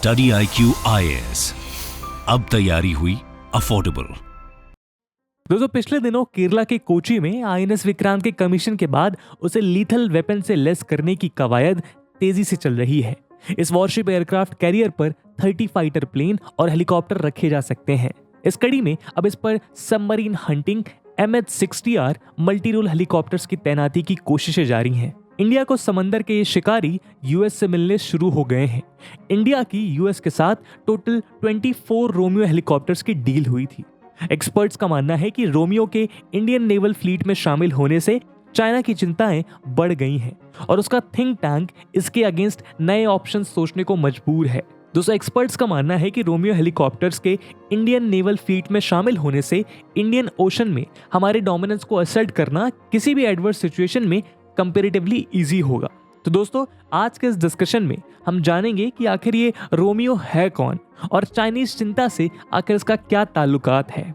Study IQ IAS, अब तैयारी हुई अफोर्डेबल। दोस्तों, पिछले दिनों केरला के कोची में INS विक्रांत के कमीशन के बाद उसे लीथल वेपन से लेस करने की कवायद तेजी से चल रही है। इस वॉरशिप एयरक्राफ्ट कैरियर पर 30 फाइटर प्लेन और हेलीकॉप्टर रखे जा सकते हैं। इस कड़ी में अब इस पर submarine hunting MH-60R multi role helicopters की तैनाती की कोशिशें जारी हैं। इंडिया को समंदर के ये शिकारी US से मिलने शुरू हो गए हैं। इंडिया की US के साथ टोटल 24 रोमियो हेलीकॉप्टर्स की डील हुई थी। एक्सपर्ट्स का मानना है कि रोमियो के इंडियन नेवल फ्लीट में शामिल होने से चाइना की चिंताएं बढ़ गई हैं और उसका थिंक टैंक इसके अगेंस्ट नए ऑप्शन सोचने को मजबूर है। दोस्तों, एक्सपर्ट्स का मानना है कि रोमियो हेलीकॉप्टर्स के इंडियन नेवल फ्लीट में शामिल होने से इंडियन ओशन में हमारे डोमिनेंस को असर्ट करना किसी भी एडवर्स सिचुएशन में कंपैरेटिवली इजी होगा। तो दोस्तों, आज के इस डिस्कशन में हम जानेंगे कि आखिर ये रोमियो है कौन और चाइनीज चिंता से आखिर इसका क्या ताल्लुकात है।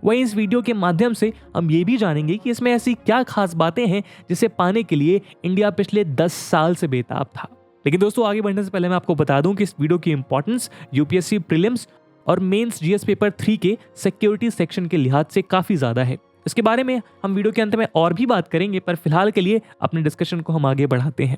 वहीं इस वीडियो के माध्यम से हम ये भी जानेंगे कि इसमें ऐसी क्या खास बातें हैं जिसे पाने के लिए इंडिया पिछले 10 साल से बेताब था। लेकिन दोस्तों, आगे बढ़ने से पहले मैं आपको बता दूं कि इस वीडियो की इंपॉर्टेंस UPSC प्रीलिम्स और मेंस GS पेपर 3 के सिक्योरिटी सेक्शन के लिहाज से काफी ज्यादा है। इसके बारे में हम वीडियो के अंत में और भी बात करेंगे, पर फिलहाल के लिए अपने डिस्कशन को हम आगे बढ़ाते हैं।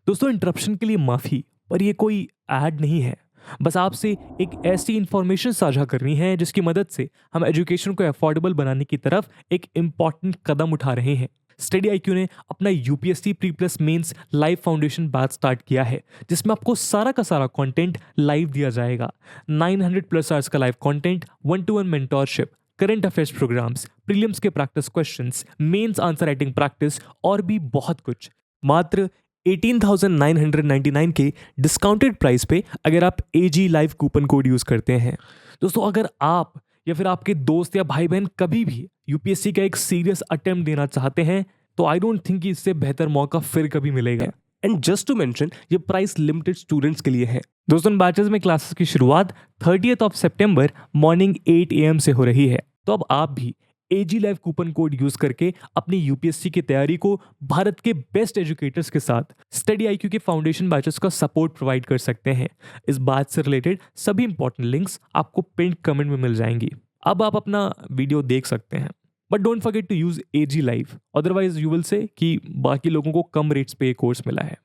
दोस्तों, इंटरप्शन के लिए माफी, पर ये कोई ऐड नहीं है। बस आपसे एक ऐसी इंफॉर्मेशन साझा करनी है जिसकी मदद से हम एजुकेशन को अफोर्डेबल बनाने की तरफ एक इंपॉर्टेंट कदम उठा रहे हैं। स्टडी IQ ने अपना UPSC pre plus mains live foundation batch start किया है, जिसमें आपको सारा का सारा कंटेंट लाइव दिया जाएगा। 900+ आवर्स का live content, 1-to-1 mentorship, current affairs programmes, prelims के practice questions, mains answer writing practice और भी बहुत कुछ। मात्र 18,999 के डिस्काउंटेड प्राइस पे अगर आप AG live coupon code use करते हैं। दोस्तों, अगर आप या फिर आपके दोस्त या भाई बहन कभी भी UPSC का एक सीरियस अटेम्प्ट देना चाहते हैं तो आई डोंट थिंक कि इससे बेहतर मौका फिर कभी मिलेगा। एंड जस्ट टू मेंशन, ये प्राइस लिमिटेड स्टूडेंट्स के लिए है। दोस्तों, इन बैचेस में क्लासेस की शुरुआत 30 सितंबर मॉर्निंग 8 AM से हो रही है। तो अब आप भी AG live coupon code use करके अपनी UPSC की तैयारी को भारत के बेस्ट एजुकेटर्स के साथ स्टडी IQ के फाउंडेशन बैचेस का सपोर्ट प्रोवाइड कर सकते हैं। इस बैच से रिलेटेड सभी इंपॉर्टेंट लिंक्स आपको पिन कमेंट में मिल जाएंगी। अब आप अपना वीडियो देख सकते हैं, but don't forget to use AG live, otherwise you will say कि बाकी लोगों को कम रेट्स पे कोर्स मिला है।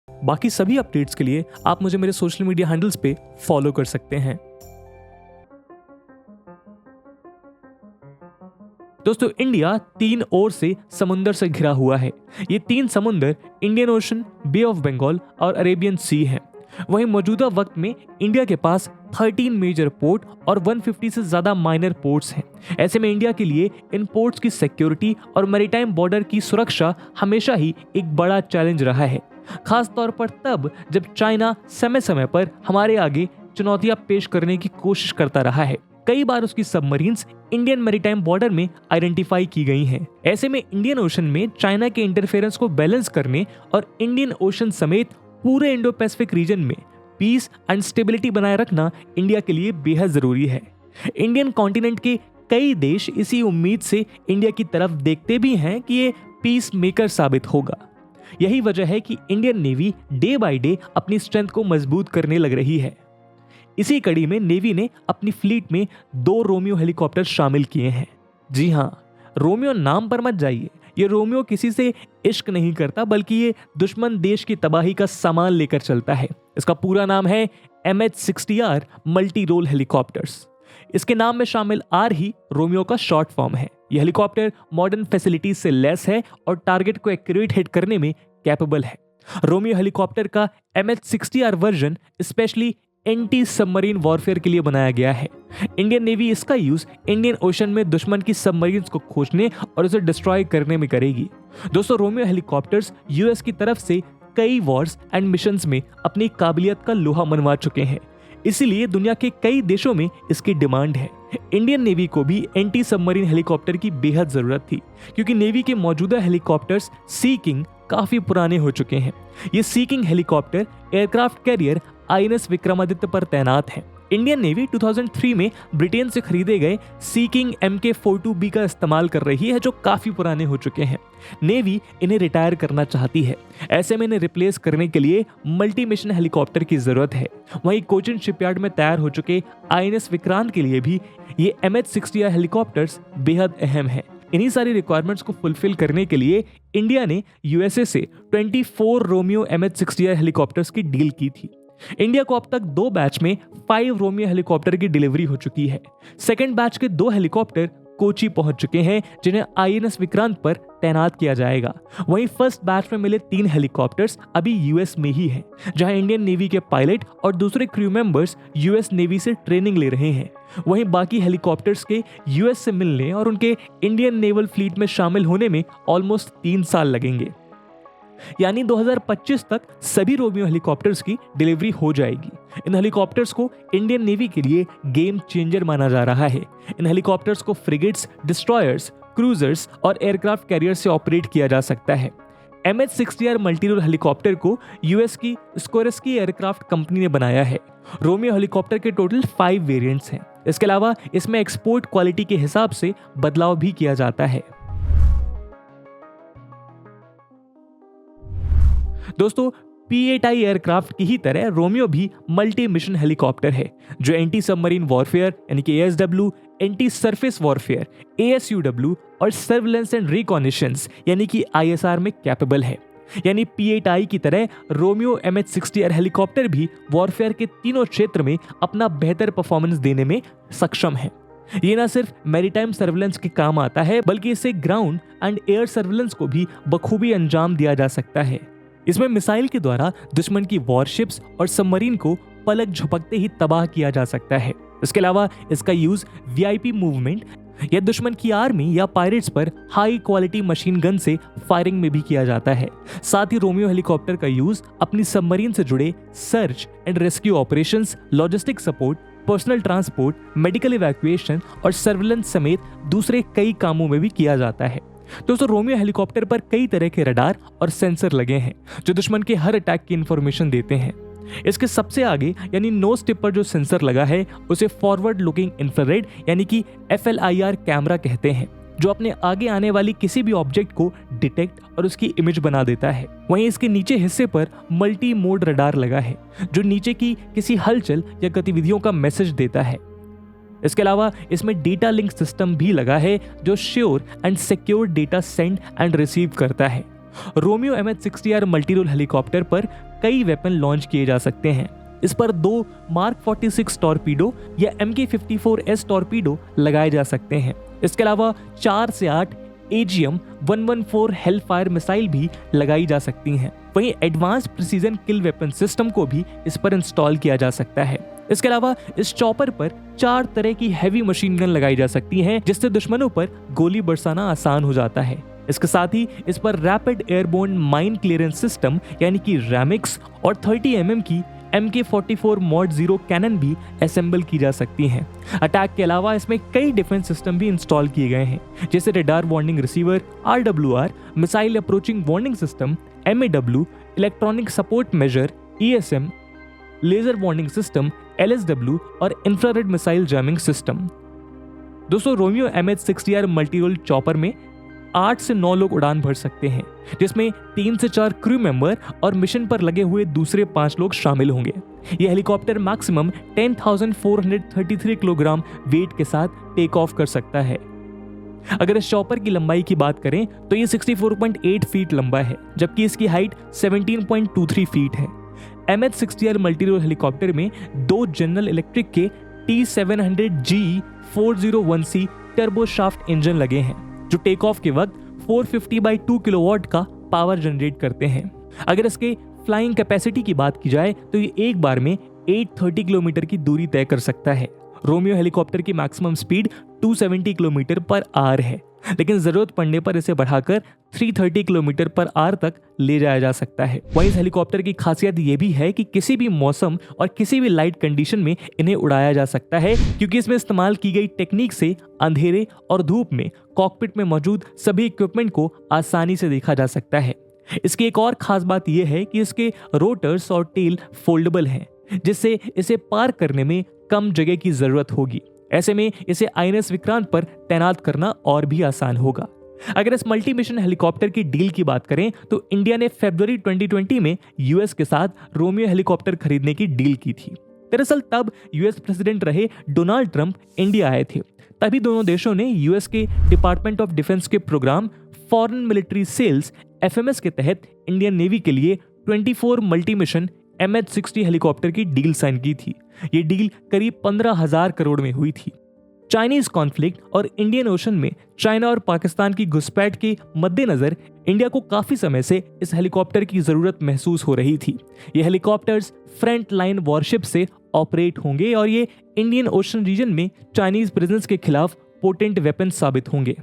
बाकी सभी अपडेट्स के लिए आप मुझे मेरे सोशल मीडिया हैंडल्स पे फॉलो कर सकते हैं। दोस्तों, इंडिया 3 ओर से समुंदर से घिरा हुआ है। ये 3 समुंदर Indian Ocean, bay of Bengal और अरेबियन सी हैं। वहीं मौजूदा वक्त में इंडिया के पास 13 मेजर पोर्ट और 150 से ज्यादा माइनर पोर्ट्स हैं। ऐसे में इंडिया के लिए इन पोर्ट्स की सिक्योरिटी और मैरीटाइम बॉर्डर की सुरक्षा हमेशा ही एक बड़ा चैलेंज रहा है, खास तौर पर तब जब चाइना समय समय पर हमारे आगे चुनौतियां पेश करने की कोशिश करता रहा है। कई बार उसकी सबमरीन्स इंडियन मैरीटाइम बॉर्डर में आइडेंटिफाई की गई हैं। ऐसे में इंडियन ओशन में चाइना के इंटरफेरेंस को बैलेंस करने और इंडियन ओशन समेत पूरे इंडो पैसिफिक रीजन में पीस एंड स्टेबिलिटी बनाए रखना इंडिया के लिए बेहद जरूरी है। इंडियन कॉन्टिनेंट के कई देश इसी उम्मीद से इंडिया की तरफ देखते भी हैं कि ये पीस मेकर साबित होगा। यही वजह है कि Indian navy day by day अपनी स्ट्रेंथ को मजबूत करने लग रही है। इसी कड़ी में नेवी ने अपनी फ्लीट में 2 रोमियो हेलीकॉप्टर शामिल किए हैं। जी हाँ, रोमियो नाम पर मत जाइए। ये रोमियो किसी से इश्क नहीं करता, बल्कि ये दुश्मन देश की तबाही का सामान लेकर चलता है। इसका पूरा नाम है MH-60R मल्टी रोल हेलीकॉप्टर्स। इसके नाम में शामिल R ही रोमियो का शॉर्ट फॉर्म है। यह हेलीकॉप्टर मॉडर्न फैसिलिटीज से लैस है और टारगेट को एक्यूरेट हिट करने में कैपेबल है। रोमियो हेलीकॉप्टर का MH-60R version specially anti submarine warfare के लिए बनाया गया है। इंडियन नेवी इसका यूज इंडियन ओशन में दुश्मन की सबमरीन्स को खोजने और उसे डिस्ट्रॉय करने में करेगी। दोस्तों, रोमियो हेलीकॉप्टर्स US की तरफ से कई वॉर्स एंड मिशंस में अपनी काबिलियत का लोहा मनवा चुके हैं, इसीलिए दुनिया के कई देशों में इसकी डिमांड है। इंडियन नेवी को भी एंटी सबमरीन हेलीकॉप्टर की बेहद जरूरत थी, क्योंकि नेवी के मौजूदा हेलीकॉप्टर्स सी किंग काफी पुराने हो चुके हैं। ये Sea King helicopter aircraft carrier INS Vikramaditya पर तैनात है। इंडियन नेवी 2003 में ब्रिटेन से खरीदे गए सी किंग MK-42B का इस्तेमाल कर रही है, जो काफी पुराने हो चुके हैं। नेवी इन्हें रिटायर करना चाहती है। ऐसे में इन्हें रिप्लेस करने के लिए मल्टी मिशन हेलीकॉप्टर की जरूरत है। वहीं कोचिन शिपयार्ड में तैयार हो चुके INS विक्रांत के लिए भी ये MH-60R हेलीकॉप्टर्स बेहद अहम है। इन्हीं सारी रिक्वायरमेंट्स को फुलफिल करने के लिए इंडिया ने USA से 24 रोमियो MH-60R हेलीकॉप्टर्स की डील की थी। इंडिया को अब तक 2 बैच में 5 रोमियो हेलीकॉप्टर की डिलीवरी हो चुकी है। सेकंड बैच के 2 हेलीकॉप्टर कोची पहुंच चुके हैं, जिन्हें INS विक्रांत पर तैनात किया जाएगा। वहीं फर्स्ट बैच में मिले 3 हेलीकॉप्टर्स अभी US में ही हैं, जहां इंडियन नेवी के पायलट और दूसरे क्रू मेंबर्स US नेवी से ट्रेनिंग ले रहे हैं। वहीं बाकी हेलीकॉप्टर्स के US से मिलने और उनके इंडियन नेवल फ्लीट में शामिल होने में ऑलमोस्ट 3 साल लगेंगे। यानी 2025 तक सभी रोमियो हेलीकॉप्टर्स की डिलीवरी हो जाएगी। इन हेलीकॉप्टर्स को इंडियन नेवी के लिए गेम चेंजर माना जा रहा है। इन हेलीकॉप्टर्स को फ्रिगेट्स, डिस्ट्रॉयर्स, क्रूजर्स और एयरक्राफ्ट कैरियर से ऑपरेट किया जा सकता है। MH-60R मल्टीरोल हेलीकॉप्टर को US की स्कोरेस्की एयरक्राफ्ट कंपनी ने बनाया है। रोमियो हेलीकॉप्टर के टोटल 5 वेरिएंट्स हैं। इसके अलावा इसमें एक्सपोर्ट क्वालिटी के हिसाब से बदलाव भी किया जाता है। दोस्तों, P-8I एयरक्राफ्ट की ही तरह रोमियो भी मल्टी मिशन हेलीकॉप्टर है, जो एंटी सबमरीन वॉरफेयर यानी कि ASW, anti surface warfare ASUW और सर्विलेंस एंड रिकॉनिशंस यानी कि ISR में कैपेबल है। यानी P-8I की तरह रोमियो MH-60R हेलीकॉप्टर भी वॉरफेयर के तीनों क्षेत्र में अपना बेहतर परफॉर्मेंस देने में सक्षम है। ये न सिर्फ मैरीटाइम सर्विलेंस के काम आता है, बल्कि इससे ग्राउंड एंड एयर सर्विलेंस को भी बखूबी अंजाम दिया जा सकता है। इसमें मिसाइल के द्वारा दुश्मन की वॉरशिप्स और सबमरीन को पलक झपकते ही तबाह किया जा सकता है। इसके अलावा इसका यूज VIP मूवमेंट या दुश्मन की आर्मी या पायरेट्स पर हाई क्वालिटी मशीन गन से फायरिंग में भी किया जाता है। साथ ही रोमियो हेलीकॉप्टर का यूज अपनी सबमरीन से जुड़े search and rescue operations, logistic support, personal transport, medical evacuation और सर्विलेंस समेत दूसरे कई कामों में भी किया जाता है। दोस्तों, रोमियो हेलीकॉप्टर पर कई तरह के रडार और सेंसर लगे हैं, जो दुश्मन के हर अटैक की इंफॉर्मेशन देते हैं। इसके सबसे आगे यानी नोज टिप पर जो सेंसर लगा है, उसे फॉरवर्ड लुकिंग इंफ्रारेड यानी कि FLIR कैमरा कहते हैं, जो अपने आगे आने वाली किसी भी ऑब्जेक्ट को डिटेक्ट और उसकी इमेज बना देता है। वहीं इसके नीचे हिस्से पर मल्टी मोड रडार लगा है, जो नीचे की किसी हलचल या गतिविधियों का मैसेज देता है। इसके अलावा इसमें डेटा लिंक सिस्टम भी लगा है, जो sure and secure data send and receive करता है। रोमियो MH-60R मल्टीरोल हेलीकॉप्टर पर कई वेपन लॉन्च किए जा सकते हैं। इस पर 2 मार्क 46 टॉर्पीडो या MK-54S टॉर्पीडो लगाए जा सकते हैं। इसके अलावा 4 से 8 AGM-114 हेलफायर मिसाइल भी लगाई जा सकती हैं। वहीं एडवांस प्रिसीजन किल वेपन सिस्टम को भी इस पर इंस्टॉल किया जा सकता है। इसके अलावा इस चॉपर पर 4 तरह की हैवी मशीन गन लगाई जा सकती हैं, जिससे दुश्मनों पर गोली बरसाना आसान हो जाता है। इसके साथ ही इस पर rapid airborne mine clearance system यानी कि रैमिक्स और 30 mm की MK-44 Mod 0 कैनन भी असेंबल की जा सकती हैं। अटैक के अलावा इसमें कई डिफेंस सिस्टम भी इंस्टॉल किए गए हैं, जैसे radar warning receiver RWR, missile approaching warning system MAW, electronic support measure ESM, laser warning system LSW और इंफ्रारेड मिसाइल जैमिंग सिस्टम। दोस्तों, रोमियो MH-60R मल्टीरोल चॉपर में 8 से 9 लोग उड़ान भर सकते हैं, जिसमें 3 से 4 क्रू मेंबर और मिशन पर लगे हुए दूसरे 5 लोग शामिल होंगे। यह हेलीकॉप्टर मैक्सिमम 10,433 किलोग्राम वेट के साथ टेक ऑफ कर सकता है। अगर इस चॉपर की लंबाई की बात करें तो ये 64.8 फीट लंबा है, जबकि इसकी हाइट 17.23 फीट है। MH-60R मल्टीरोल हेलीकॉप्टर में 2 जनरल इलेक्ट्रिक के T700G 401C टर्बोशाफ्ट इंजन लगे हैं, जो टेक ऑफ के वक्त 450/2 किलोवाट का पावर जनरेट करते हैं। अगर इसके फ्लाइंग कैपेसिटी की बात की जाए तो ये एक बार में 830 किलोमीटर की दूरी तय कर सकता है। रोमियो हेलीकॉप्टर की maximum speed 270 kilometre per hour है, लेकिन जरूरत पड़ने पर इसे बढ़ाकर 330 किलोमीटर पर आवर तक ले जाया जा सकता है। वहीं इस हेलीकॉप्टर की खासियत यह भी है कि किसी भी मौसम और किसी भी लाइट कंडीशन में इन्हें उड़ाया जा सकता है, क्योंकि इसमें इस्तेमाल की गई टेक्निक से अंधेरे और धूप में कॉकपिट में मौजूद सभी इक्विपमेंट को आसानी से देखा जा सकता है। इसकी एक और खास बात यह है कि इसके रोटर्स और टेल फोल्डेबल हैं, जिससे इसे पार करने में कम जगह की जरूरत होगी। ऐसे में इसे आईएनएस विक्रांत पर तैनात करना और भी आसान होगा। अगर इस मल्टी मिशन हेलीकॉप्टर की डील की बात करें तो इंडिया ने फरवरी 2020 में यूएस के साथ रोमियो हेलीकॉप्टर खरीदने की डील की थी। दरअसल तब यूएस प्रेसिडेंट रहे डोनाल्ड ट्रंप इंडिया आए थे। तभी दोनों देशों ने यूएस के डिपार्टमेंट ऑफ डिफेंस के programme foreign military sales FMS के तहत इंडियन नेवी के लिए 24 मल्टी मिशन MH-60 हेलीकॉप्टर की डील साइन की थी। ये डील करीब 15,000 करोड़ में हुई थी। चाइनीज कॉन्फ्लिक्ट और इंडियन ओशन में चाइना और पाकिस्तान की घुसपैठ के मद्देनजर इंडिया को काफी समय से इस हेलीकॉप्टर की जरूरत महसूस हो रही थी। ये हेलीकॉप्टर्स फ्रंट लाइन वॉरशिप से ऑपरेट होंगे और ये इंडियन ओशन रीजन में चाइनीज प्रेजेंस के खिलाफ पोटेंट वेपन साबित होंगे।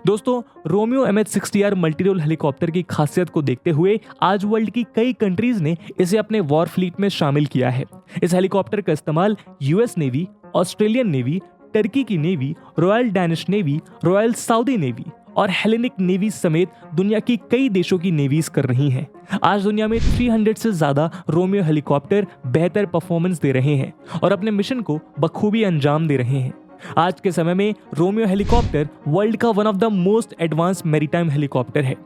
दोस्तों, रोमियो MH-60R मल्टीरोल हेलीकॉप्टर की खासियत को देखते हुए आज वर्ल्ड की कई कंट्रीज ने इसे अपने वॉर फ्लीट में शामिल किया है। इस हेलीकॉप्टर का इस्तेमाल US navy, Australian navy, Turkey की navy, royal Danish navy, royal Saudi navy और हेलेनिक नेवी समेत दुनिया की कई देशों की नेवीज कर रही हैं। आज दुनिया में 300 से ज्यादा रोमियो हेलीकॉप्टर बेहतर परफॉर्मेंस दे रहे हैं और अपने मिशन को बखूबी अंजाम दे रहे हैं। आज के समय में रोमियो हेलीकॉप्टर वर्ल्ड का one of the most advance maritime helicopter है।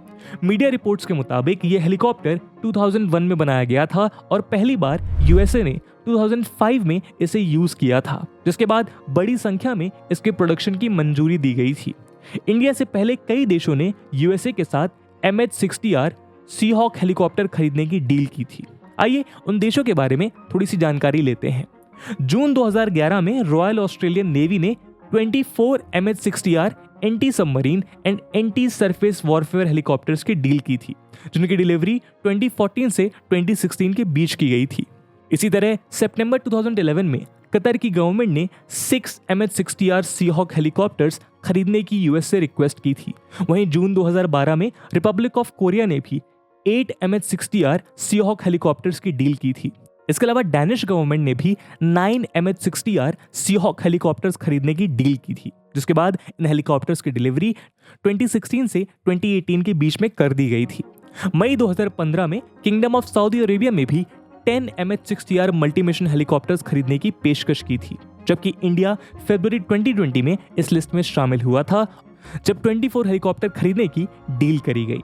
मीडिया रिपोर्ट्स के मुताबिक यह हेलीकॉप्टर 2001 में बनाया गया था और पहली बार यूएसए ने 2005 में इसे यूज किया था, जिसके बाद बड़ी संख्या में इसके प्रोडक्शन की मंजूरी दी गई थी। इंडिया से पहले कई देशों ने यूएसए के साथ MH-60R सीहॉक हेलीकॉप्टर खरीदने की डील की थी। आइए उन देशों के बारे में थोड़ी सी जानकारी लेते हैं। जून 2011 में रॉयल ऑस्ट्रेलियन नेवी ने 24 MH-60R anti submarine and anti surface warfare helicopters की डील की थी, जिनकी डिलीवरी 2014 से 2016 के बीच की गई थी। इसी तरह सितंबर 2011 में कतर की गवर्नमेंट ने 6 MH-60R सीहॉक हेलीकॉप्टर्स खरीदने की यूएस से रिक्वेस्ट की थी। वहीं जून 2012 में रिपब्लिक ऑफ कोरिया ने भी 8 MH-60R सीहॉक हेलीकॉप्टर्स की डील की थी। इसके अलावा डैनिश गवर्नमेंट ने भी 9 MH-60R सीहॉक हेलीकॉप्टर्स खरीदने की डील की थी, जिसके बाद इन हेलीकॉप्टर्स की डिलीवरी 2016 से 2018 के बीच में कर दी गई थी। मई 2015 में किंगडम ऑफ सऊदी अरेबिया में भी 10 MH-60R मल्टी मिशन हेलीकॉप्टर्स खरीदने की पेशकश की थी, जबकि इंडिया फरवरी 2020 में इस लिस्ट में शामिल हुआ था, जब 24 हेलीकॉप्टर खरीदने की डील करी गई।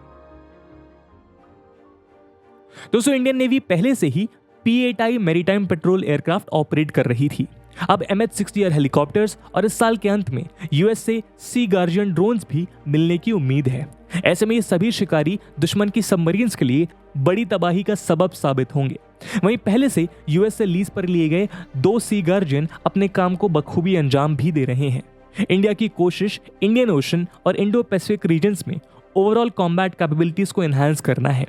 दोस्तों, इंडियन नेवी पहले से ही P-8I maritime petrol aircraft operate कर रही थी। अब MH-60R हेलीकॉप्टर्स और इस साल के अंत में यूएस से सी गार्जियन ड्रोन्स भी मिलने की उम्मीद है। ऐसे में ये सभी शिकारी दुश्मन की सबमरीन्स के लिए बड़ी तबाही का सबब साबित होंगे। वहीं पहले से यूएस से लीज पर लिए गए 2 सी गार्जियन अपने काम को बखूबी अंजाम भी दे रहे हैं। इंडिया की कोशिश इंडियन ओशन और इंडो पैसिफिक रीजन्स में ओवरऑल कॉम्बैट कैपेबिलिटीज को एनहांस करना है।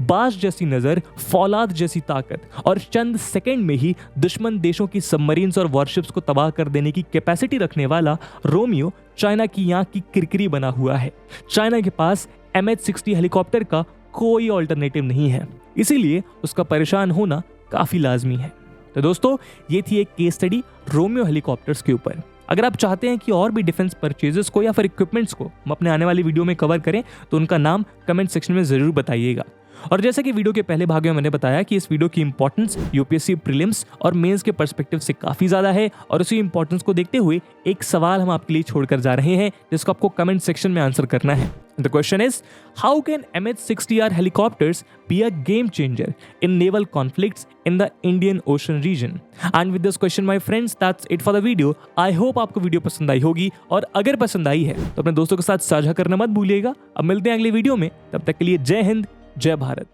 बाज जैसी नजर, फौलाद जैसी ताकत और चंद सेकंड में ही दुश्मन देशों की सबमरीन्स और वॉरशिप्स को तबाह कर देने की कैपेसिटी रखने वाला रोमियो चाइना की आंख की किरकिरी बना हुआ है। चाइना के पास MH-60 हेलीकॉप्टर का कोई ऑल्टरनेटिव नहीं है, इसीलिए उसका परेशान होना काफी लाजमी है। तो दोस्तों, ये थी एक केस स्टडी रोमियो हेलीकॉप्टर्स के ऊपर। अगर आप चाहते हैं कि और भी डिफेंस परचेजेस को या फिर इक्विपमेंट्स को हम अपने आने वाली वीडियो में कवर करें तो उनका नाम कमेंट सेक्शन में जरूर बताइएगा। और जैसा कि वीडियो के पहले भाग में मैंने बताया कि इस वीडियो की इंपॉर्टेंस यूपीएससी प्रीलिम्स और मेंस के पर्सपेक्टिव से काफी ज्यादा है, और उसी इंपॉर्टेंस को देखते हुए एक सवाल हम आपके लिए छोड़कर जा रहे हैं जिसको आपको कमेंट सेक्शन में आंसर करना है। The question is, how can MH-60R helicopters be a game changer in naval conflicts in the Indian Ocean region? And with this question, my friends, that's it for the video. I hope आपको video पसंद आई होगी, और अगर पसंद आई है तो अपने दोस्तों के साथ साझा करना मत भूलिएगा। अब मिलते हैं अगले वीडियो में, तब तक के लिए जय हिंद, जय भारत।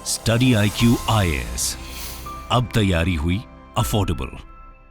स्टडी IQ IAS, अब तैयारी हुई अफोर्डेबल।